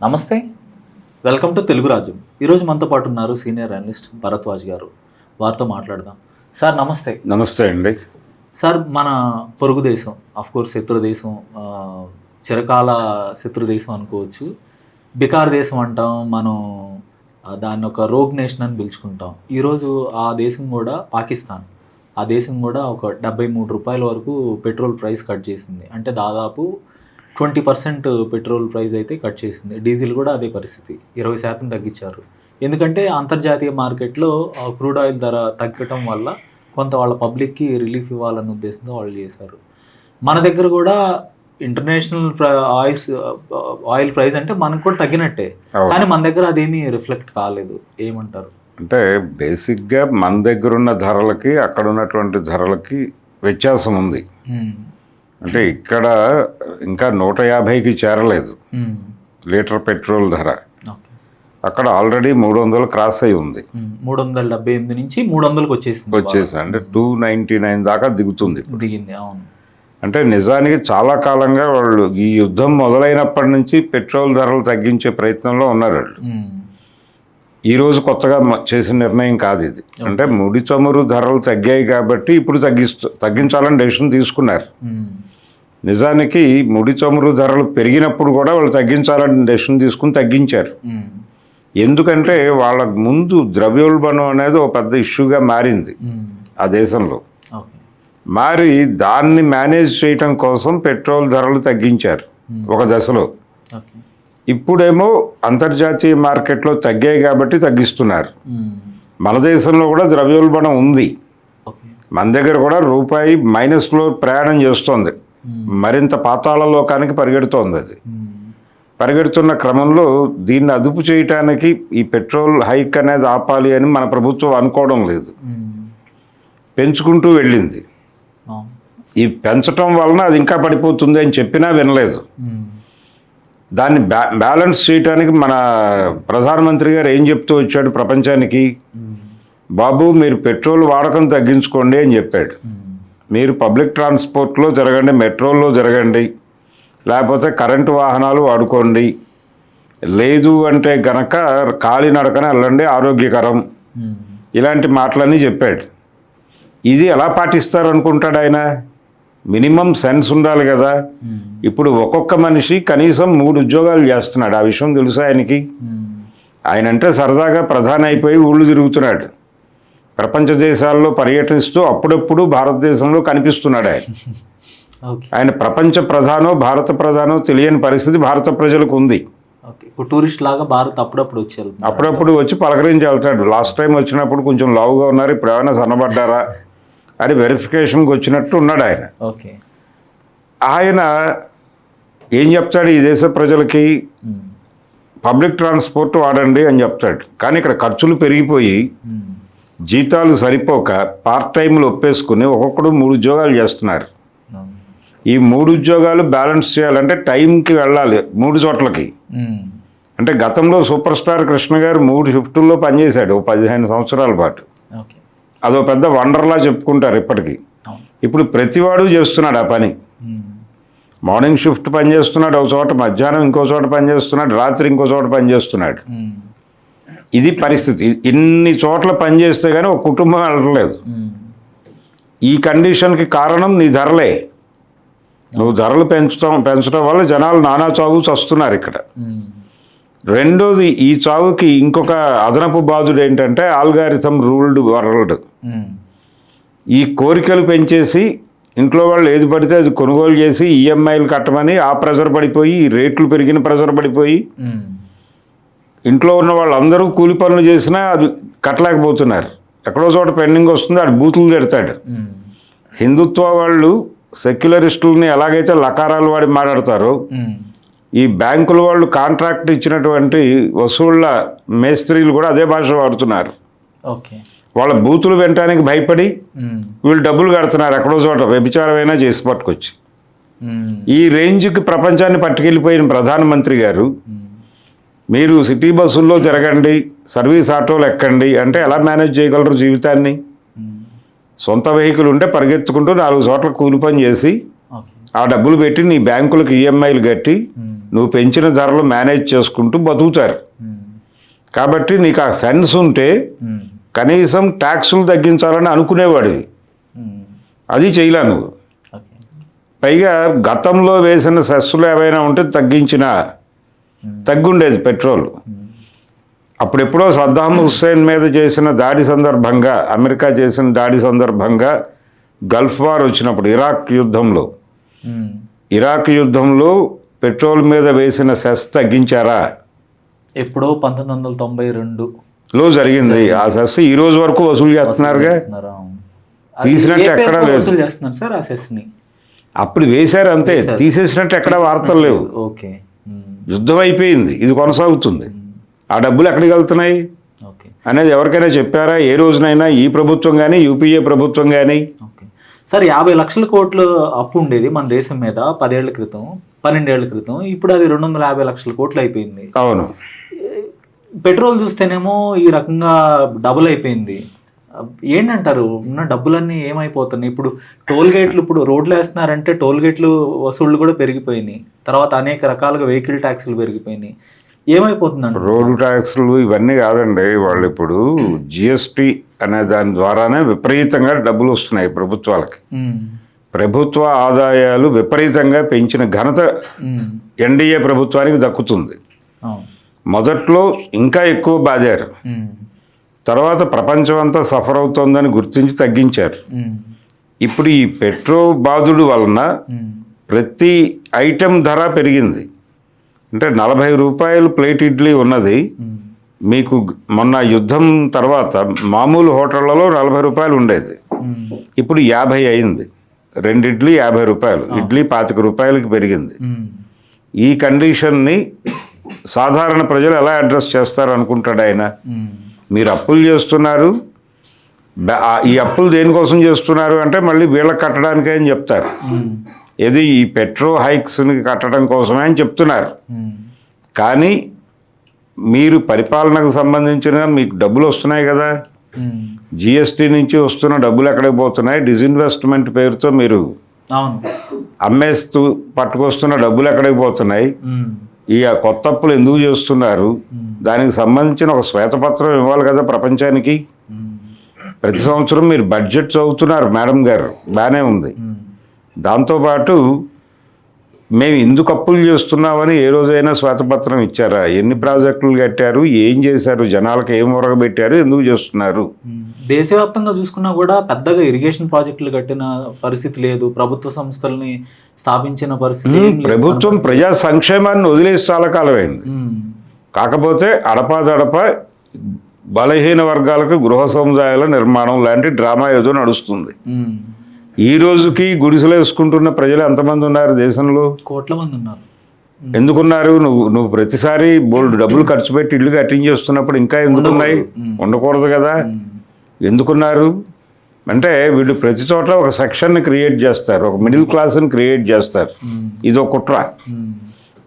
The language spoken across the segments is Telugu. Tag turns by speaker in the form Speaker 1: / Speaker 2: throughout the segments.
Speaker 1: నమస్తే, వెల్కమ్ టు తెలుగు రాజ్యం. ఈరోజు మనతో పాటు ఉన్నారు సీనియర్ అనలిస్ట్ భరద్వాజ్ గారు. వారితో మాట్లాడదాం. సార్ నమస్తే.
Speaker 2: నమస్తే అండి.
Speaker 1: సార్, మన పొరుగు దేశం, కోర్స్ శత్రు దేశం, చిరకాల శత్రు దేశం అనుకోవచ్చు. బికార్ దేశం అంటాం మనం, దాన్ని ఒక రోగ్ నేషన్ అని పిలుచుకుంటాం. ఈరోజు ఆ దేశం కూడా పాకిస్తాన్, ఆ దేశం కూడా ఒక 73 రూపాయల వరకు పెట్రోల్ ప్రైస్ కట్ చేసింది. అంటే దాదాపు 20% పెట్రోల్ ప్రైస్ అయితే కట్ చేసింది. డీజిల్ కూడా అదే పరిస్థితి, 20% తగ్గించారు. ఎందుకంటే అంతర్జాతీయ మార్కెట్లో క్రూడ్ ఆయిల్ ధర తగ్గటం వల్ల కొంత వాళ్ళ పబ్లిక్కి రిలీఫ్ ఇవ్వాలన్న ఉద్దేశంతో వాళ్ళు చేశారు. మన దగ్గర కూడా ఇంటర్నేషనల్ ఆయిల్ ప్రైస్ అంటే మనకు కూడా తగ్గినట్టే, కానీ మన దగ్గర అదేమీ రిఫ్లెక్ట్ కాలేదు. ఏమంటారు?
Speaker 2: అంటే బేసిక్గా మన దగ్గర ఉన్న ధరలకి అక్కడ ఉన్నటువంటి ధరలకి వ్యత్యాసం ఉంది. అంటే ఇక్కడ ఇంకా 150కి చేరలేదు లీటర్ పెట్రోల్ ధర. అక్కడ ఆల్రెడీ 300 క్రాస్ అయి ఉంది.
Speaker 1: 378 నుంచి 300కి వచ్చేసి
Speaker 2: అంటే 299 దాకా దిగుతుంది.
Speaker 1: దిగింది. అవును.
Speaker 2: అంటే నిజానికి చాలా కాలంగా వాళ్ళు ఈ యుద్ధం మొదలైనప్పటి నుంచి పెట్రోల్ ధరలు తగ్గించే ప్రయత్నంలో ఉన్నారు వాళ్ళు. ఈ రోజు కొత్తగా చేసిన నిర్ణయం కాదు ఇది. అంటే ముడి చమురు ధరలు తగ్గాయి కాబట్టి ఇప్పుడు తగ్గించాలని డెసిషన్ తీసుకున్నారు. నిజానికి ముడి చమురు ధరలు పెరిగినప్పుడు కూడా వాళ్ళు తగ్గించాలని డెసిషన్ తీసుకుని తగ్గించారు. ఎందుకంటే వాళ్ళకు ముందు ద్రవ్యోల్బణం అనేది ఒక పెద్ద ఇష్యూగా మారింది ఆ దేశంలో. మరి దాన్ని మేనేజ్ చేయటం కోసం పెట్రోల్ ధరలు తగ్గించారు ఒక దశలో. ఇప్పుడేమో అంతర్జాతీయ మార్కెట్లో తగ్గాయి కాబట్టి తగ్గిస్తున్నారు. మన దేశంలో కూడా ద్రవ్యోల్బణం ఉంది. మన దగ్గర కూడా రూపాయి మైనస్లో ప్రయాణం చేస్తోంది, మరింత పాతాళలోకానికి పరిగెడుతోంది. అది పరిగెడుతున్న క్రమంలో దీన్ని అదుపు చేయటానికి ఈ పెట్రోల్ హైక్ అనేది ఆపాలి అని మన ప్రభుత్వం అనుకోవడం లేదు, పెంచుకుంటూ వెళ్ళింది. ఈ పెంచటం వలన అది ఇంకా పడిపోతుంది అని చెప్పినా వినలేదు. దాన్ని బ్యాలెన్స్ చేయటానికి మన ప్రధానమంత్రి గారు ఏం చెప్తూ వచ్చాడు ప్రపంచానికి? బాబు, మీరు పెట్రోల్ వాడకం తగ్గించుకోండి అని చెప్పాడు. మీరు పబ్లిక్ ట్రాన్స్పోర్ట్లో జరగండి, మెట్రోల్లో జరగండి, లేకపోతే కరెంటు వాహనాలు వాడుకోండి, లేదు అంటే గనక కాలినడకన వెళ్ళండి, ఆరోగ్యకరం, ఇలాంటి మాటలన్నీ చెప్పాడు. ఇది ఎలా పాటిస్తారనుకుంటాడు ఆయన? మినిమం సెన్స్ ఉండాలి కదా. ఇప్పుడు ఒక్కొక్క మనిషి కనీసం 3 ఉద్యోగాలు చేస్తున్నాడు. ఆ విషయం తెలుసా ఆయనకి? ఆయన అంటే సరదాగా ప్రధాని అయిపోయి ఊళ్ళు తిరుగుతున్నాడు, ప్రపంచ దేశాల్లో పర్యటిస్తూ అప్పుడప్పుడు భారతదేశంలో కనిపిస్తున్నాడు ఆయన. ఆయన ప్రపంచ ప్రధానో భారత ప్రధానో తెలియని పరిస్థితి భారత ప్రజలకు ఉంది.
Speaker 1: టూరిస్ట్ లాగా భారత్
Speaker 2: అప్పుడప్పుడు వచ్చి పలకరించి వెళ్తాడు. లాస్ట్ టైం వచ్చినప్పుడు కొంచెం లావుగా ఉన్నారు, ఇప్పుడు ఏమైనా సన్నబడ్డారా అని వెరిఫికేషన్కి వచ్చినట్టు ఉన్నాడు ఆయన. ఆయన ఏం చెప్తాడు ఈ దేశ ప్రజలకి? పబ్లిక్ ట్రాన్స్పోర్ట్ వాడండి అని చెప్తాడు. కానీ ఇక్కడ ఖర్చులు పెరిగిపోయి జీతాలు సరిపోక పార్ట్ టైంలు ఒప్పేసుకుని ఒక్కొక్కడు 3 ఉద్యోగాలు చేస్తున్నారు. ఈ 3 ఉద్యోగాలు బ్యాలెన్స్ చేయాలంటే టైంకి వెళ్ళాలి 3 చోట్లకి. అంటే గతంలో సూపర్ స్టార్ కృష్ణ గారు 3 షిఫ్టుల్లో పనిచేశాడు 15 సంవత్సరాల పాటు. అదో పెద్ద వండర్లా చెప్పుకుంటారు ఇప్పటికీ. ఇప్పుడు ప్రతివాడు చేస్తున్నాడు ఆ పని. మార్నింగ్ షిఫ్ట్ పనిచేస్తున్నాడు ఒక చోట, మధ్యాహ్నం ఇంకో చోట పనిచేస్తున్నాడు, రాత్రి ఇంకో చోట పనిచేస్తున్నాడు. ఇది పరిస్థితి. ఇన్ని చోట్ల పనిచేస్తే కానీ ఒక కుటుంబం వెళ్ళలేదు. ఈ కండిషన్కి కారణం నీ ధరలే. నువ్వు ధరలు పెంచడం వల్ల జనాలు నానా చావు చస్తున్నారు ఇక్కడ. రెండోది, ఈ చావుకి ఇంకొక అదనపు బాధుడు ఏంటంటే ఆల్గారిథం రూల్డ్ వరల్డ్. ఈ కోరికలు పెంచేసి ఇంట్లో వాళ్ళు ఏది పడితే అది కొనుగోలు చేసి ఈఎంఐలు కట్టమని ఆ ప్రెజర్ పడిపోయి, ఈ రేట్లు పెరిగిన ప్రెజర్ పడిపోయి ఇంట్లో ఉన్న వాళ్ళందరూ కూలి పనులు చేసినా అది కట్టలేకపోతున్నారు. ఎక్కడో చోట పెండింగ్ వస్తుంది, అది బూతులు తిడతాడు. హిందుత్వ వాళ్ళు సెక్యులరిస్టులని ఎలాగైతే లకారాలు వాడి మాట్లాడతారో, ఈ బ్యాంకుల వాళ్ళు కాంట్రాక్ట్ ఇచ్చినటువంటి వసూళ్ల మేస్త్రీలు కూడా అదే భాష వాడుతున్నారు. వాళ్ళ బూతులు వినటానికి భయపడి వీళ్ళు డబ్బులు కడుతున్నారు. ఎక్కడో చోట వ్యభిచారమైనా చేసి పట్టుకొచ్చి ఈ రేంజ్కి ప్రపంచాన్ని పట్టుకెళ్ళిపోయిన ప్రధానమంత్రి గారు, మీరు సిటీ బస్సుల్లో తిరగండి, సర్వీస్ ఆటోలు ఎక్కండి అంటే ఎలా మేనేజ్ చేయగలరు జీవితాన్ని? సొంత వెహికల్ ఉంటే పరిగెత్తుకుంటూ 4 చోట్ల కూలి పని చేసి ఆ డబ్బులు పెట్టి నీ బ్యాంకులకు ఈఎంఐలు కట్టి నువ్వు పెంచిన ధరలు మేనేజ్ చేసుకుంటూ బతుకుతారు. కాబట్టి నీకు ఆ సెన్స్ ఉంటే కనీసం ట్యాక్సులు తగ్గించాలని అనుకునేవాడివి, అది చేయలే నువ్వు. పైగా గతంలో వేసిన సెస్సులు ఏవైనా ఉంటే తగ్గుండేది పెట్రోల్. అప్పుడెప్పుడో సద్దాం హుస్సేన్ మీద చేసిన దాడి సందర్భంగా, అమెరికా చేసిన దాడి సందర్భంగా గల్ఫ్ వార్ వచ్చినప్పుడు ఇరాక్ యుద్ధంలో పెట్రోల్ మీద వేసిన సెస్ తగ్గించారా?
Speaker 1: ఎప్పుడో 1992లో
Speaker 2: జరిగింది. ఆ సెస్ ఈ రోజు వరకు వసూలు చేస్తున్నారుగా, తీసినట్టు ఎక్కడా లేదు.
Speaker 1: వసూలు చేస్తున్నారు సార్ ఆ సెస్ ని.
Speaker 2: అప్పుడు వేశారు అంతే, తీసేసినట్టు ఎక్కడా వార్తలు లేవు.
Speaker 1: ఓకే,
Speaker 2: యుద్ధం అయిపోయింది, ఇది కొనసాగుతుంది. ఆ డబ్బులు ఎక్కడికి వెళ్తున్నాయి అనేది ఎవరికైనా చెప్పారా ఏ రోజునైనా? ఈ ప్రభుత్వం కానీ యూపీఏ ప్రభుత్వం కానీ.
Speaker 1: సార్ 50 లక్షల కోట్లు అప్పు ఉండేది మన దేశం మీద 10 ఏళ్ల క్రితం, 12 ఏళ్ల క్రితం. ఇప్పుడు అది 250 లక్షల కోట్లు అయిపోయింది.
Speaker 2: అవును.
Speaker 1: పెట్రోల్ చూస్తేనేమో ఈ రకంగా డబుల్ అయిపోయింది. ఏంటంటారు, ఉన్న డబ్బులన్నీ ఏమైపోతున్నాయి? ఇప్పుడు టోల్ గేట్లు, ఇప్పుడు రోడ్లు వేస్తున్నారంటే టోల్ గేట్లు వసూళ్లు కూడా పెరిగిపోయినాయి. తర్వాత అనేక రకాలుగా వెహికల్ ట్యాక్సులు పెరిగిపోయినాయి. ఏమైపోతుందండి?
Speaker 2: రోడ్డు ట్యాక్సులు ఇవన్నీ కాదండి, వాళ్ళు ఇప్పుడు జిఎస్టీ అనే దాని ద్వారానే విపరీతంగా డబ్బులు వస్తున్నాయి ప్రభుత్వాలకి. ప్రభుత్వ ఆదాయాలు విపరీతంగా పెంచిన ఘనత ఎన్డీఏ ప్రభుత్వానికి దక్కుతుంది. మొదట్లో ఇంకా ఎక్కువ బాధారు, తర్వాత ప్రపంచం అంతా సఫర్ అవుతోందని గుర్తించి తగ్గించారు. ఇప్పుడు ఈ పెట్రోల్ బాధుడు వలన ప్రతి ఐటెం ధర పెరిగింది. అంటే 40 రూపాయలు ప్లేట్ ఇడ్లీ ఉన్నది మీకు మొన్న యుద్ధం తర్వాత మామూలు హోటళ్లలో 40 రూపాయలు ఉండేది, ఇప్పుడు 50 అయింది. 2 ఇడ్లీ 50 రూపాయలు, ఇడ్లీ 25 రూపాయలకి పెరిగింది. ఈ కండిషన్ని సాధారణ ప్రజలు ఎలా అడ్రస్ చేస్తారు అనుకుంటాడు ఆయన? మీరు అప్పులు చేస్తున్నారు, ఈ అప్పులు దేనికోసం చేస్తున్నారు అంటే మళ్ళీ వీళ్ళకి కట్టడానికే అని చెప్తారు. ఇది ఈ పెట్రోల్ హైక్స్ని కట్టడం కోసమే అని చెప్తున్నారు. కానీ మీరు పరిపాలనకు సంబంధించిన మీకు డబ్బులు వస్తున్నాయి కదా, జిఎస్టీ నుంచి వస్తున్న డబ్బులు ఎక్కడికి పోతున్నాయి? డిజిన్వెస్ట్మెంట్ పేరుతో మీరు అమ్మేస్తూ పట్టుకొస్తున్న డబ్బులు ఎక్కడికి పోతున్నాయి? ఈ కొత్త అప్పులు ఎందుకు చేస్తున్నారు? దానికి సంబంధించిన ఒక శ్వేతపత్రం ఇవ్వాలి కదా ప్రపంచానికి. ప్రతి సంవత్సరం మీరు బడ్జెట్ చదువుతున్నారు మేడం గారు, బాగానే ఉంది. దాంతోపాటు మేము ఎందుకు అప్పులు చేస్తున్నామని ఏ రోజైనా శ్వేతపత్రం ఇచ్చారా? ఎన్ని ప్రాజెక్టులు కట్టారు, ఏం చేశారు, జనాలకు ఏం ఒరగబెట్టారు, ఎందుకు చేస్తున్నారు?
Speaker 1: దేశవ్యాప్తంగా చూసుకున్నా కూడా పెద్దగా ఇరిగేషన్ ప్రాజెక్టులు కట్టిన పరిస్థితి లేదు, ప్రభుత్వ సంస్థల్ని స్థాపించిన పరిస్థితి.
Speaker 2: ప్రభుత్వం ప్రజా సంక్షేమాన్ని వదిలేసి చాలా కాలమైంది. కాకపోతే అడపాదడప బలహీన వర్గాలకు గృహ సముదాయాల నిర్మాణం లాంటి డ్రామా ఏదో నడుస్తుంది. ఈ రోజుకి గుడిసెలు వేసుకుంటున్న ప్రజలు ఎంతమంది ఉన్నారు దేశంలో?
Speaker 1: కోట్ల మంది ఉన్నారు.
Speaker 2: ఎందుకున్నారు? నువ్వు ప్రతిసారి బోల్డ్ డబ్బులు ఖర్చు పెట్టి ఇల్లు కట్టింగ్ చేస్తున్నప్పుడు ఇంకా ఎందుకున్నాయి? ఉండకూడదు కదా. ఎందుకున్నారు అంటే వీళ్ళు ప్రతి చోట ఒక సెక్షన్ని క్రియేట్ చేస్తారు, ఒక మిడిల్ క్లాస్ని క్రియేట్ చేస్తారు. ఇదో కుట్ర.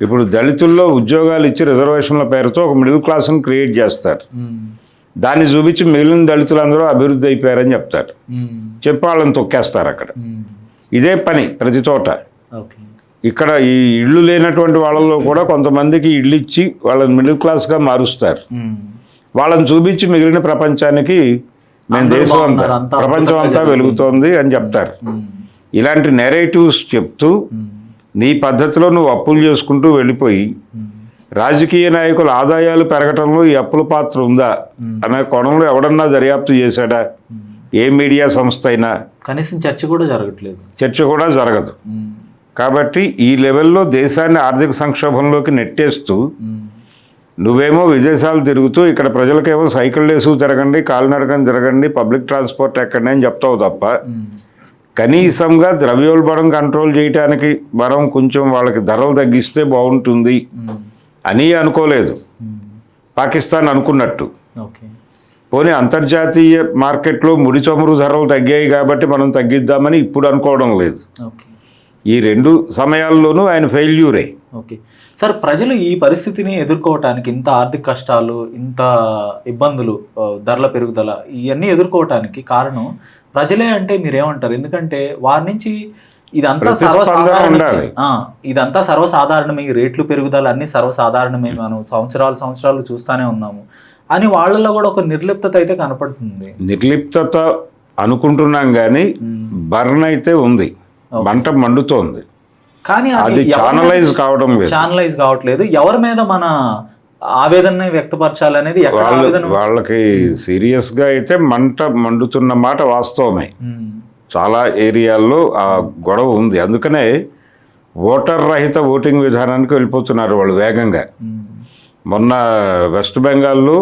Speaker 2: ఇప్పుడు దళితుల్లో ఉద్యోగాలు ఇచ్చి రిజర్వేషన్ల పేరుతో ఒక మిడిల్ క్లాస్ని క్రియేట్ చేస్తారు. దాన్ని చూపించి మిగిలిన దళితులందరూ అభివృద్ధి అయిపోయారని చెప్తారు. చెప్పి వాళ్ళని తొక్కేస్తారు అక్కడ. ఇదే పని ప్రతి చోట. ఇక్కడ ఈ ఇళ్ళు లేనటువంటి వాళ్ళలో కూడా కొంతమందికి ఇళ్ళు ఇచ్చి వాళ్ళని మిడిల్ క్లాస్గా మారుస్తారు. వాళ్ళని చూపించి మిగిలిన ప్రపంచానికి మేము దేశం అంతా, ప్రపంచం అంతా వెలుగుతోంది అని చెప్తారు. ఇలాంటి నెరేటివ్స్ చెప్తూ నీ పద్ధతిలో నువ్వు అప్పులు చేసుకుంటూ వెళ్ళిపోయి రాజకీయ నాయకుల ఆదాయాలు పెరగటంలో ఈ అప్పుల పాత్ర ఉందా అనే కోణంలో ఎవడన్నా దర్యాప్తు చేశాడా? ఏ మీడియా సంస్థ అయినా
Speaker 1: కనీసం చర్చ కూడా జరగట్లేదు.
Speaker 2: చర్చ కూడా జరగదు. కాబట్టి ఈ లెవెల్లో దేశాన్ని ఆర్థిక సంక్షోభంలోకి నెట్టేస్తూ నువ్వేమో విదేశాలు తిరుగుతూ ఇక్కడ ప్రజలకేమో సైకిల్ వేసు తిరగండి, కాలినడకని తిరగండి, పబ్లిక్ ట్రాన్స్పోర్ట్ ఎక్కండి అని చెప్తావు తప్ప కనీసంగా ద్రవ్యోల్బణం కంట్రోల్ చేయడానికి మనం కొంచెం వాళ్ళకి ధరలు తగ్గిస్తే బాగుంటుంది అని అనుకోలేదు. పాకిస్తాన్ అనుకున్నట్టు. పోనీ అంతర్జాతీయ మార్కెట్లో ముడి చమురు ధరలు తగ్గాయి కాబట్టి మనం తగ్గిద్దామని ఇప్పుడు అనుకోవడం లేదు. ఈ రెండు సమయాల్లోనూ ఆయన ఫెయిల్యూరే.
Speaker 1: ఓకే సార్, ప్రజలు ఈ పరిస్థితిని ఎదుర్కోవటానికి, ఇంత ఆర్థిక కష్టాలు, ఇంత ఇబ్బందులు, ధరల పెరుగుదల, ఇవన్నీ ఎదుర్కోవటానికి కారణం ప్రజలే అంటే మీరేమంటారు? ఎందుకంటే వారి నుంచి ఇదంతా
Speaker 2: ప్రతిస్పందన ఉండాలి.
Speaker 1: ఇదంతా సర్వసాధారణమే, ఈ రేట్లు పెరుగుదల అన్ని సర్వసాధారణమే, మనం సంవత్సరాలు చూస్తూనే ఉన్నాము అని వాళ్ళలో కూడా ఒక నిర్లిప్తత అయితే కనపడుతుంది.
Speaker 2: నిర్లిప్తత అనుకుంటున్నాం కానీ బర్న్ అయితే ఉంది, మంట మండుతోంది,
Speaker 1: కానీ
Speaker 2: అది
Speaker 1: ఛానలైజ్ కావట్లేదు. ఎవరి మీద మన ఆవేదన వ్యక్తపరచాలనేది
Speaker 2: వాళ్ళకి సీరియస్ గా అయితే మంట మండుతున్న మాట వాస్తవమే. చాలా ఏరియాల్లో ఆ గొడవ ఉంది. అందుకనే ఓటర్ రహిత ఓటింగ్ విధానానికి వెళ్ళిపోతున్నారు వాళ్ళు వేగంగా. మొన్న వెస్ట్ బెంగాల్లో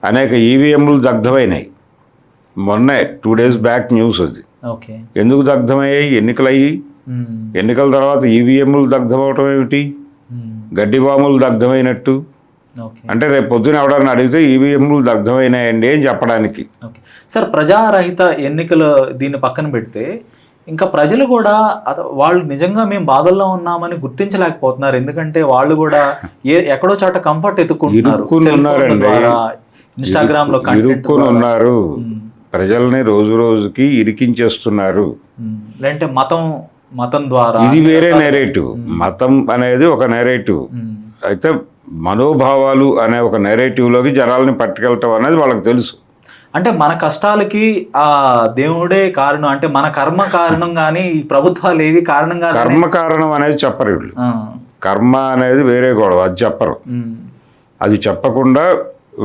Speaker 2: అనేక ఈవీఎంలు దగ్ధమైనాయి. మొన్నే 2 days బ్యాక్ న్యూస్ అది. ఎందుకు దగ్ధమయ్యాయి? ఎన్నికల తర్వాత ఈవీఎంలు దగ్ధమవటం ఏమిటి? గడ్డి బాంబులు దగ్ధమైనట్టు. అంటే రేపు పొద్దున ఎవడన్నా అడిగితే ఈవీఎంలు దగ్ధమైనాయండి అని చెప్పడానికి.
Speaker 1: సార్, ప్రజారహిత ఎన్నికలు దీన్ని పక్కన పెడితే ఇంకా ప్రజలు కూడా వాళ్ళు నిజంగా మేము బాధల్లో ఉన్నామని గుర్తించలేకపోతున్నారు. ఎందుకంటే వాళ్ళు కూడా ఎక్కడో చోట కంఫర్ట్ ఎత్తుకుంటున్నారు, ఇన్స్టాగ్రామ్ లో
Speaker 2: ఇరుక్కుని ఉన్నారు, ప్రజల్ని రోజు రోజుకి ఇరికించేస్తున్నారు.
Speaker 1: లేదంటే మతం ద్వారా
Speaker 2: ఇది వేరే నెరేటివ్. మతం అనేది ఒక నెరేటివ్ అయితే మనోభావాలు అనే ఒక నెరేటివ్లోకి జనాల్ని పట్టుకెళ్ళటం అనేది వాళ్ళకి తెలుసు.
Speaker 1: అంటే మన కష్టాలకి ఆ దేవుడే కారణం, అంటే మన కర్మ కారణం, కానీ ఈ ప్రభుత్వాలు ఏవి కారణంగా
Speaker 2: కర్మ కారణం అనేది చెప్పరు వీళ్ళు. కర్మ అనేది వేరే గొడవ, అది చెప్పరు. అది చెప్పకుండా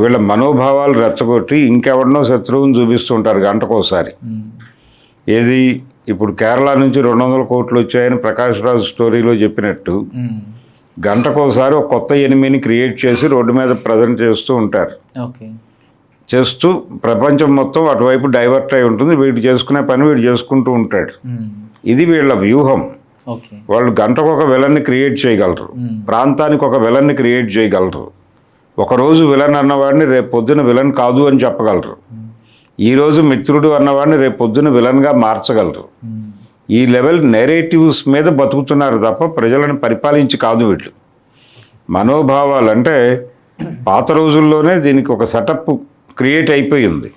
Speaker 2: వీళ్ళ మనోభావాలు రెచ్చగొట్టి ఇంకెవరినో శత్రువుని చూపిస్తుంటారు గంటకోసారి. ఏది ఇప్పుడు కేరళ నుంచి 200 కోట్లు వచ్చాయని ప్రకాష్ రాజ్ స్టోరీలో చెప్పినట్టు గంటకోసారి ఒక కొత్త ఎనిమిని క్రియేట్ చేసి రోడ్డు మీద ప్రజెంట్ చేస్తూ ఉంటారు. చేస్తూ ప్రపంచం మొత్తం అటువైపు డైవర్ట్ అయి ఉంటుంది. వీడు చేసుకునే పని వీడు చేసుకుంటూ ఉంటాడు. ఇది వీళ్ళ వ్యూహం. వాళ్ళు గంటకు ఒక విలన్ని క్రియేట్ చేయగలరు, ప్రాంతానికి ఒక విలన్ని క్రియేట్ చేయగలరు. ఒకరోజు విలన్ అన్నవాడిని రేపు పొద్దున విలన్ కాదు అని చెప్పగలరు. ఈరోజు మిత్రుడు అన్నవాడిని రేపు పొద్దున విలన్గా మార్చగలరు. ఈ లెవెల్ నెరేటివ్స్ మీద బతుకుతున్నారు తప్ప ప్రజలను పరిపాలించి కాదు వీళ్ళు. మనోభావాలు అంటే పాత రోజుల్లోనే దీనికి ఒక సెటప్ క్రియేట్ అయిపోయింది.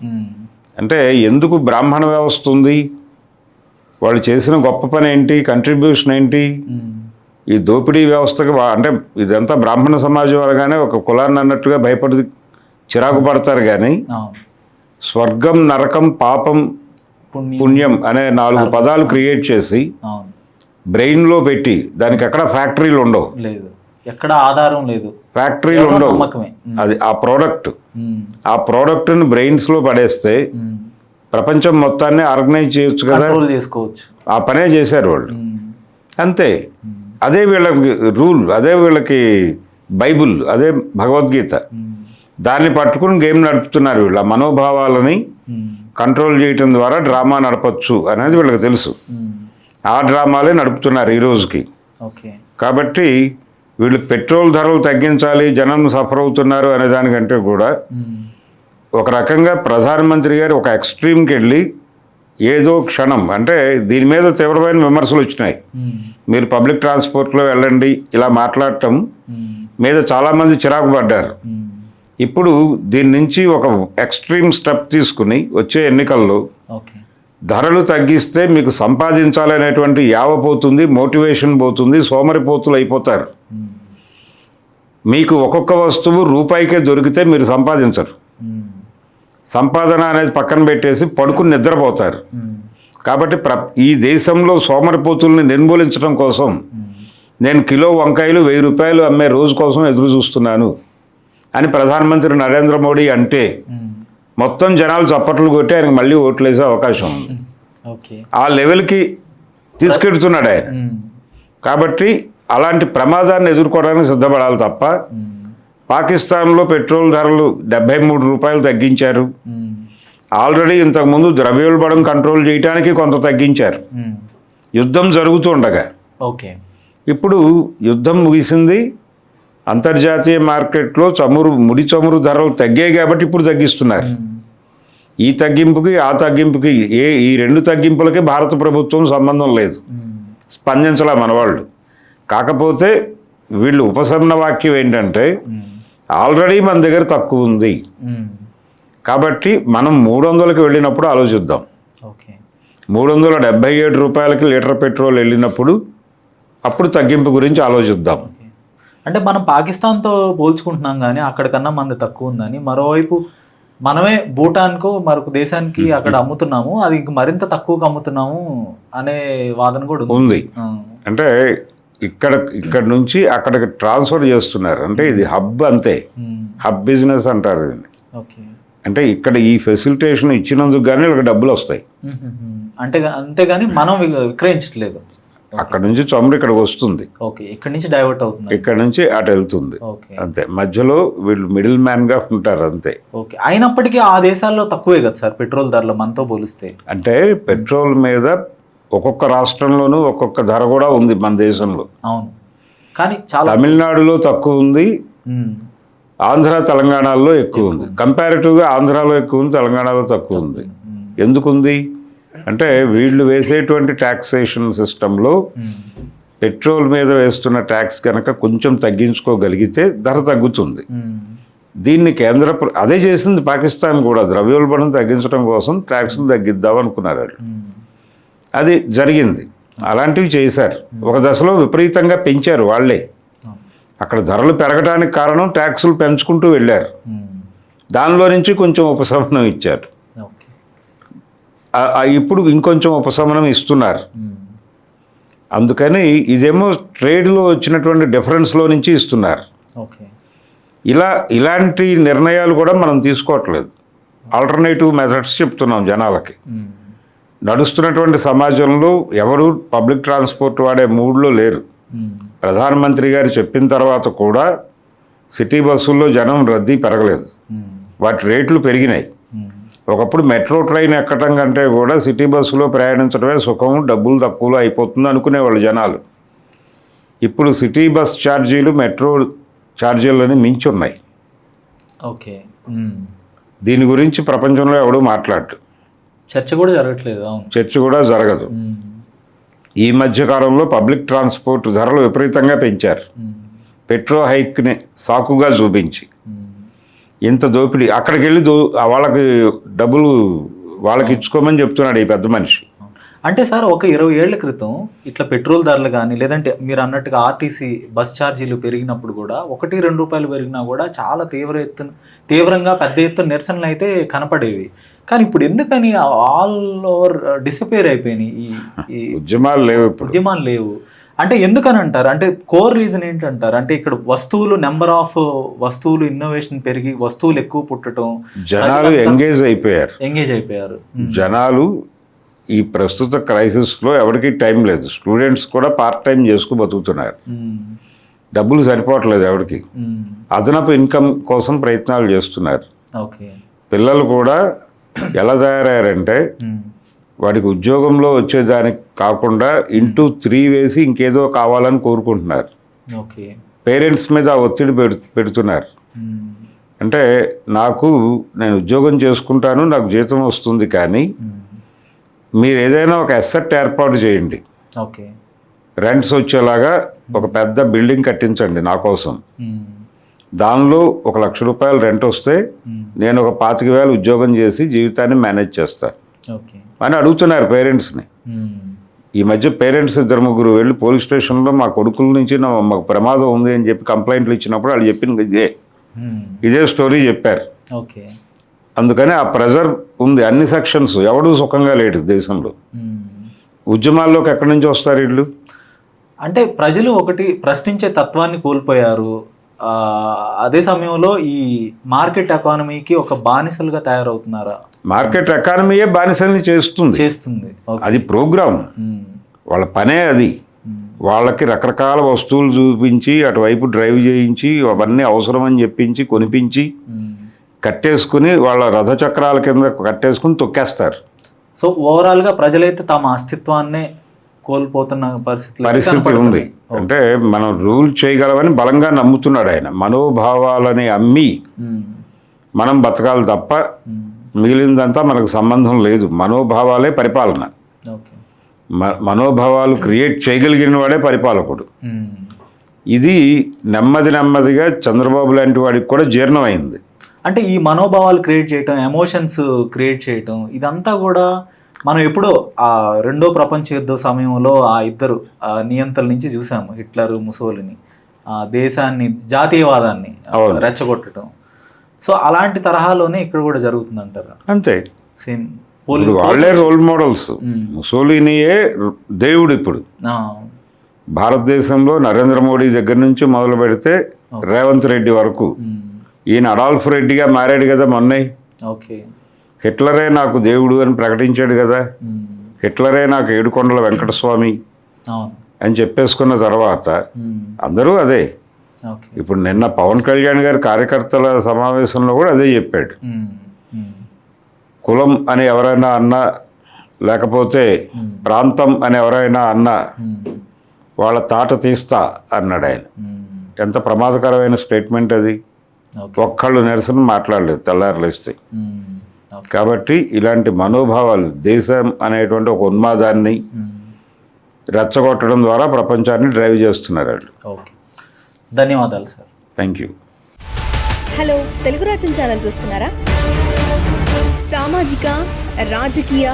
Speaker 2: అంటే ఎందుకు బ్రాహ్మణ వ్యవస్థ ఉంది? వాళ్ళు చేసిన గొప్ప పని ఏంటి? కంట్రిబ్యూషన్ ఏంటి? ఈ దోపిడీ వ్యవస్థకి అంటే ఇదంతా బ్రాహ్మణ సమాజం అనగానే ఒక కులాన్ని అన్నట్టుగా భయపడి చిరాకు పడతారు. కానీ స్వర్గం, నరకం, పాపం, పుణ్యం అనే 4 పదాలు క్రియేట్ చేసి బ్రెయిన్లో పెట్టి దానికి ఎక్కడ ఫ్యాక్టరీలు ఉండవు,
Speaker 1: ఎక్కడ ఆధారం లేదు,
Speaker 2: ఫ్యాక్టరీలు ఉండవు. అది ఆ ప్రోడక్ట్ని బ్రెయిన్స్లో పడేస్తే ప్రపంచం మొత్తాన్ని ఆర్గనైజ్ చేయొచ్చు కదా,
Speaker 1: చేసుకోవచ్చు.
Speaker 2: ఆ పనే చేశారు వాళ్ళు. అంతే. అదే వీళ్ళకి రూల్, అదే వీళ్ళకి బైబుల్, అదే భగవద్గీత. దాన్ని పట్టుకుని గేమ్ నడుపుతున్నారు వీళ్ళు. ఆ మనోభావాలని కంట్రోల్ చేయటం ద్వారా డ్రామా నడపచ్చు అనేది వీళ్ళకి తెలుసు. ఆ డ్రామాలే నడుపుతున్నారు ఈ రోజుకి. కాబట్టి వీళ్ళు పెట్రోల్ ధరలు తగ్గించాలి, జనం సఫర్ అవుతున్నారు అనే దానికంటే కూడా ఒక రకంగా ప్రధానమంత్రి గారు ఒక ఎక్స్ట్రీమ్కి వెళ్ళి ఏదో క్షణం, అంటే దీని మీద తీవ్రమైన విమర్శలు వచ్చినాయి. మీరు పబ్లిక్ ట్రాన్స్పోర్ట్లో వెళ్ళండి ఇలా మాట్లాడటం మీద చాలామంది చిరాకు పడ్డారు. ఇప్పుడు దీని నుంచి ఒక ఎక్స్ట్రీమ్ స్టెప్ తీసుకుని వచ్చే ఎన్నికల్లో ధరలు తగ్గిస్తే మీకు సంపాదించాలనేటువంటి యావ పోతుంది, మోటివేషన్ పోతుంది, సోమరిపోతులు అయిపోతారు. మీకు ఒక్కొక్క వస్తువు రూపాయికే దొరికితే మీరు సంపాదించరు. సంపాదన అనేది పక్కన పెట్టేసి పడుకుని నిద్రపోతారు. కాబట్టి ఈ దేశంలో సోమరిపోతుల్ని నిర్మూలించడం కోసం నేను కిలో వంకాయలు 1000 రూపాయలు అమ్మే రోజు కోసం ఎదురు చూస్తున్నాను అని ప్రధానమంత్రి నరేంద్ర మోడీ అంటే మొత్తం జనాలు చప్పట్లు కొట్టి ఆయనకు మళ్ళీ ఓట్లు వేసే అవకాశం ఉంది. ఆ లెవెల్కి తీసుకెడుతున్నాడు ఆయన. కాబట్టి అలాంటి ప్రమాదాన్ని ఎదుర్కోవడానికి సిద్ధపడాలి తప్ప పాకిస్తాన్లో పెట్రోల్ ధరలు 73 రూపాయలు తగ్గించారు. ఆల్రెడీ ఇంతకుముందు ద్రవ్యోల్బణం కంట్రోల్ చేయడానికి కొంత తగ్గించారు యుద్ధం జరుగుతుండగా. ఇప్పుడు యుద్ధం ముగిసింది, అంతర్జాతీయ మార్కెట్లో ముడి చమురు ధరలు తగ్గాయి కాబట్టి ఇప్పుడు తగ్గిస్తున్నారు. ఈ తగ్గింపుకి ఆ తగ్గింపుకి ఈ 2 తగ్గింపులకి భారత ప్రభుత్వం సంబంధం లేదు, స్పందించలే మనవాళ్ళు. కాకపోతే వీళ్ళు ఉపశమన వాక్యం ఏంటంటే ఆల్రెడీ మన దగ్గర తక్కువ ఉంది కాబట్టి మనం 300కి వెళ్ళినప్పుడు ఆలోచిద్దాం. రూపాయలకి లీటర్ పెట్రోల్ వెళ్ళినప్పుడు అప్పుడు తగ్గింపు గురించి ఆలోచిద్దాం.
Speaker 1: అంటే మనం పాకిస్తాన్తో పోల్చుకుంటున్నాం కానీ అక్కడికన్నా మనది తక్కువ ఉందని, మరోవైపు మనమే భూటాన్కో మరొక దేశానికి అక్కడ అమ్ముతున్నాము, అది ఇంక మరింత తక్కువగా అమ్ముతున్నాము అనే వాదన కూడా
Speaker 2: ఉంది. అంటే ఇక్కడ నుంచి అక్కడికి ట్రాన్స్ఫర్ చేస్తున్నారు. అంటే ఇది హబ్, అంతే, హబ్ బిజినెస్ అంటారు దీన్ని.
Speaker 1: ఓకే.
Speaker 2: అంటే ఇక్కడ ఈ ఫెసిలిటేషన్ ఇచ్చినందుకు కానీ వీళ్ళకి డబ్బులు వస్తాయి.
Speaker 1: అంటే అంతేగాని మనం విక్రయించట్లేదు.
Speaker 2: అక్కడ నుంచి చమురు ఇక్కడికి వస్తుంది.
Speaker 1: ఓకే. ఇక్కడ నుంచి డైవర్ట్ అవుతుంది,
Speaker 2: ఇక్కడ నుంచి అటు వెళ్తుంది.
Speaker 1: ఓకే.
Speaker 2: అంతే, మధ్యలో వీళ్ళు మిడిల్ మ్యాన్ గా ఉంటారు, అంతే.
Speaker 1: ఓకే. అయినప్పటికీ ఆ దేశాల్లో తక్కువే కదా సార్ పెట్రోల్ ధరలు మనతో పోలిస్తే.
Speaker 2: అంటే పెట్రోల్ మీద ఒక్కొక్క రాష్ట్రంలోనూ ఒక్కొక్క ధర కూడా ఉంది మన దేశంలో.
Speaker 1: అవును, కానీ చాలా
Speaker 2: తమిళనాడులో తక్కువ ఉంది, ఆంధ్ర తెలంగాణలో ఎక్కువ ఉంది. కంపారిటివ్గా ఆంధ్రాలో ఎక్కువ ఉంది, తెలంగాణలో తక్కువ ఉంది. ఎందుకుంది అంటే వీళ్ళు వేసేటువంటి ట్యాక్సేషన్ సిస్టంలో పెట్రోల్ మీద వేస్తున్న ట్యాక్స్ కనుక కొంచెం తగ్గించుకోగలిగితే ధర తగ్గుతుంది. దీన్ని అదే చేసింది పాకిస్తాన్ కూడా, ద్రవ్యోల్బణం తగ్గించడం కోసం ట్యాక్స్లు తగ్గిద్దాం అనుకున్నారు వాళ్ళు. అది జరిగింది, అలాంటివి చేశారు. ఒక దశలో విపరీతంగా పెంచారు వాళ్ళే. అక్కడ ధరలు పెరగడానికి కారణం ట్యాక్సులు పెంచుకుంటూ వెళ్ళారు, దానిలో నుంచి కొంచెం ఉపశమనం ఇచ్చారు. ఇప్పుడు ఇంకొంచెం ఉపశమనం ఇస్తున్నారు. అందుకని ఇదేమో ట్రేడ్లో వచ్చినటువంటి డిఫరెన్స్లో నుంచి ఇస్తున్నారు. ఇలాంటి నిర్ణయాలు కూడా మనం తీసుకోవట్లేదు. ఆల్టర్నేటివ్ మెథడ్స్ చెప్తున్నాం జనాలకి. నడుస్తున్నటువంటి సమాజంలో ఎవరు పబ్లిక్ ట్రాన్స్పోర్ట్ వాడే మూడ్లో లేరు. ప్రధానమంత్రి గారు చెప్పిన తర్వాత కూడా సిటీ బస్సుల్లో జనం రద్దీ పెరగలేదు, వాటి రేట్లు పెరిగినాయి. ఒకప్పుడు మెట్రో ట్రైన్ ఎక్కడం కంటే కూడా సిటీ బస్సులో ప్రయాణించడమే సుఖం, డబ్బులు తక్కువలో అయిపోతుంది అనుకునేవాళ్ళు జనాలు. ఇప్పుడు సిటీ బస్ ఛార్జీలు మెట్రో ఛార్జీలని మించి ఉన్నాయి.
Speaker 1: ఓకే.
Speaker 2: దీని గురించి ప్రపంచంలో ఎవడూ మాట్లాడు,
Speaker 1: చర్చ కూడా జరగట్లేదు.
Speaker 2: చర్చ కూడా జరగదు. ఈ మధ్యకాలంలో పబ్లిక్ ట్రాన్స్పోర్ట్ ధరలు విపరీతంగా పెంచారు, పెట్రో హైక్ని సాకుగా చూపించి. ఇంత దోపిడీ, అక్కడికి వెళ్ళి వాళ్ళకి డబ్బులు వాళ్ళకి ఇచ్చుకోమని చెప్తున్నాడు ఈ పెద్ద మనిషి.
Speaker 1: అంటే సార్ ఒక 20 ఏళ్ల క్రితం ఇట్లా పెట్రోల్ ధరలు కానీ లేదంటే మీరు అన్నట్టుగా ఆర్టీసీ బస్ ఛార్జీలు పెరిగినప్పుడు కూడా 1-2 రూపాయలు పెరిగినా కూడా చాలా తీవ్రంగా పెద్ద ఎత్తున నిరసనలు అయితే కనపడేవి. కానీ ఇప్పుడు ఎందుకని ఆల్ ఓవర్ డిసపేర్ అయిపోయినాయి ఈ
Speaker 2: ఉద్యమాలు
Speaker 1: లేవు. అంటే ఎందుకని అంటారు? అంటే కోర్ రీజన్ ఏంటంటారు? అంటే ఇక్కడ నెంబర్ ఆఫ్ వస్తువులు ఇన్నోవేషన్ పెరిగి వస్తువులు ఎక్కువ పుట్టడం,
Speaker 2: జనాలు ఎంగేజ్
Speaker 1: అయిపోయారు.
Speaker 2: జనాలు ఈ ప్రస్తుత క్రైసిస్లో ఎవరికి టైం లేదు. స్టూడెంట్స్ కూడా పార్ట్ టైం చేసుకు బతుకుతున్నారు, డబ్బులు సరిపోవట్లేదు ఎవరికి, అదనపు ఇన్కమ్ కోసం ప్రయత్నాలు చేస్తున్నారు. పిల్లలు కూడా ఎలా తయారయ్యారంటే వాడికి ఉద్యోగంలో వచ్చేదానికి కాకుండా 3 వేసి ఇంకేదో కావాలని కోరుకుంటున్నారు. పేరెంట్స్ మీద ఒత్తిడి పెడుతున్నారు. అంటే నేను ఉద్యోగం చేసుకుంటాను, నాకు జీతం వస్తుంది, కానీ మీరు ఏదైనా ఒక అసెట్ ఏర్పాటు చేయండి, రెంట్స్ వచ్చేలాగా ఒక పెద్ద బిల్డింగ్ కట్టించండి నా కోసం, దానిలో 1 లక్ష రూపాయలు రెంట్ వస్తే నేను ఒక 25,000 ఉద్యోగం చేసి జీవితాన్ని మేనేజ్ చేస్తాను అని అడుగుతున్నారు పేరెంట్స్ని. ఈ మధ్య పేరెంట్స్ 2-3 వెళ్ళి పోలీస్ స్టేషన్లో మా కొడుకుల నుంచి మాకు ప్రమాదం ఉంది అని చెప్పి కంప్లైంట్లు ఇచ్చినప్పుడు వాళ్ళు చెప్పిన ఇదే స్టోరీ చెప్పారు. అందుకని ఆ ప్రెజర్ ఉంది, అన్ని సెక్షన్స్, ఎవడూ సుఖంగా లేడు దేశంలో. ఉద్యమాల్లోకి ఎక్కడి నుంచి వస్తారు వీళ్ళు?
Speaker 1: అంటే ప్రజలు ఒకటి ప్రశ్నించే తత్వాన్ని కోల్పోయారు. అదే సమయంలో ఈ మార్కెట్ ఎకానమీకి ఒక బానిసలుగా తయారవుతున్నారా?
Speaker 2: మార్కెట్ ఎకానమీయే బానిసల్ని చేస్తుంది. అది ప్రోగ్రామ్, వాళ్ళ పనే అది. వాళ్ళకి రకరకాల వస్తువులు చూపించి అటువైపు డ్రైవ్ చేయించి అవన్నీ అవసరం అని చెప్పించి కొనిపించి కట్టేసుకుని వాళ్ళ రథచక్రాల కింద కట్టేసుకుని తొక్కేస్తారు.
Speaker 1: సో ఓవరాల్గా ప్రజలైతే తమ అస్తిత్వాన్నే కోల్పోతున్న పరిస్థితి
Speaker 2: ఉంది. అంటే మనం రూల్ చేయగలమని బలంగా నమ్ముతున్నాడు ఆయన. మనోభావాలని అమ్మి మనం బతకాలి తప్ప మిగిలిందంతా మనకు సంబంధం లేదు. మనోభావాలే పరిపాలన. మనోభావాలు క్రియేట్ చేయగలిగిన వాడే పరిపాలకుడు. ఇది నెమ్మదిగా చంద్రబాబు లాంటి వాడికి కూడా జీర్ణమైంది.
Speaker 1: అంటే ఈ మనోభావాలు క్రియేట్ చేయటం, ఎమోషన్స్ క్రియేట్ చేయటం, ఇదంతా కూడా మనం ఎప్పుడో ఆ రెండో ప్రపంచ యుద్ధ సమయంలో ఆ ఇద్దరు నియంతల నుంచి చూసాము, హిట్లర్, ముసోలిని, ఆ దేశాన్ని, జాతీయవాదాన్ని రెచ్చగొట్టడం. సో అలాంటి తరహాలోనే ఇక్కడ కూడా జరుగుతుంది అంటారా?
Speaker 2: అంతే,
Speaker 1: సేమ్
Speaker 2: ఇప్పుడు వాళ్ళే రోల్ మోడల్స్. ముసోలినియే దేవుడు ఇప్పుడు భారతదేశంలో. నరేంద్ర మోడీ దగ్గర నుంచి మొదలు పెడితే రేవంత్ రెడ్డి వరకు. ఈయన అడాల్ఫ్ రెడ్డిగా మారాడు కదా మొన్నే.
Speaker 1: ఓకే,
Speaker 2: హిట్లరే నాకు దేవుడు అని ప్రకటించాడు కదా. హిట్లరే నాకు ఏడుకొండల వెంకటస్వామి అని చెప్పేసుకున్న తర్వాత అందరూ అదే. ఇప్పుడు నిన్న పవన్ కళ్యాణ్ గారి కార్యకర్తల సమావేశంలో కూడా అదే చెప్పాడు. కులం అని ఎవరైనా అన్నా, లేకపోతే ప్రాంతం అని ఎవరైనా అన్నా వాళ్ళ తాట తీస్తా అన్నాడు ఆయన. ఎంత ప్రమాదకరమైన స్టేట్మెంట్ అది. ఒక్కళ్ళు నిరసన మాట్లాడలేదు తెల్లారులేస్తే. కాబట్టి ఇలాంటి మనోభావాలు, దేశం అనేటువంటి ఒక ఉన్మాదాన్ని రెచ్చగొట్టడం ద్వారా ప్రపంచాన్ని డ్రైవ్ చేస్తున్నారు వాళ్ళు.
Speaker 1: ఓకే, ధన్యవాదాలు sir.
Speaker 2: Thank you.
Speaker 3: Hello, Telugu రాజ్యం ఛానల్ చూస్తున్నారా? సామాజిక, రాజకీయ,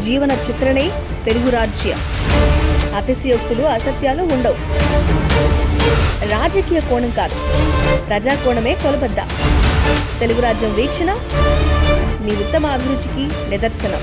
Speaker 3: జీవన చిత్రణే తెలుగు రాజ్యం. అతిశయోక్తులు, అసత్యాలు ఉండవు. రాజకీయ కోణం కాదు, ప్రజా కోణమే కొలబద్ద. తెలుగు రాజ్యం వీక్షణ మీ ఉత్తమ అభిరుచికి నిదర్శనం.